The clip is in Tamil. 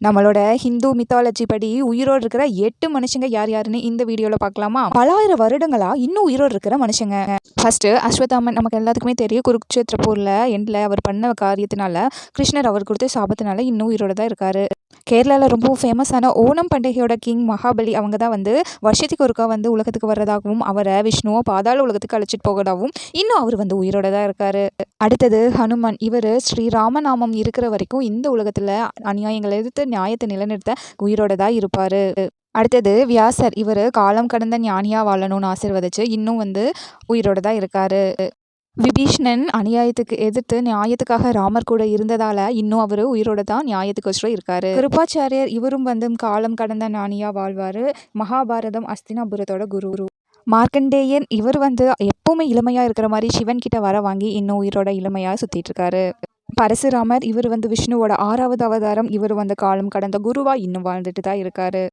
நம்மளோட ஹிந்து மித்தாலஜி படி உயிரோடு இருக்கிற 8 மனுஷங்க யார் யாருன்னு இந்த வீடியோவில் பார்க்கலாமா? பலாயிரம் வருடங்களா இன்னும் உயிரோடு இருக்கிற மனுஷங்க. ஃபர்ஸ்ட் அஸ்வத்தாமன் நமக்கு எல்லாத்துக்குமே தெரியும். குருக்ஷேத்திர போர்ல எண்ட்ல அவர் பண்ண காரியத்தினால கிருஷ்ணர் அவர் கொடுத்த சாபத்தினால இன்னும் உயிரோட தான் இருக்காரு. கேரளாவில் ரொம்ப ஃபேமஸான ஓணம் பண்டிகையோட கிங் மகாபலி அவங்க தான் வருஷத்துக்கு ஒருக்கா உலகத்துக்கு வர்றதாகவும் அவரை விஷ்ணுவை பாதாள உலகத்துக்கு அழைச்சிட்டு போகிறதாகவும் இன்னும் அவர் உயிரோட தான் இருக்காரு. அடுத்தது ஹனுமான். இவர் ஸ்ரீராமநாமம் இருக்கிற வரைக்கும் இந்த உலகத்தில் அநியாயங்களை எதிர்த்து நியாயத்தை நிலைநிறுத்த உயிரோட தான் இருப்பார். அடுத்தது வியாசர். இவர் காலம் கடந்த ஞானியாக வாழணும்னு ஆசீர்வதிச்சு இன்னும் உயிரோட தான் இருக்காரு. விபீஷ்ணன் அநியாயத்துக்கு எதிர்த்து நியாயத்துக்காக ராமர் கூட இருந்ததால இன்னும் அவர் உயிரோட தான் நியாயத்துக்கோசரம் இருக்காரு. கிருபாச்சாரியர். இவரும் காலம் கடந்த ஞானியா வாழ்வாரு. மகாபாரதம் அஸ்தினாபுரத்தோட குரு. மார்க்கண்டேயன். இவர் எப்பவுமே இளமையா இருக்கிற மாதிரி சிவன் கிட்ட வர வாங்கி இன்னும் உயிரோட இளமையா சுத்திட்டு இருக்காரு. பரசுராமர். இவர் விஷ்ணுவோட 6வது அவதாரம். இவர் காலம் கடந்த குருவா இன்னும் வாழ்ந்துட்டு தான் இருக்காரு.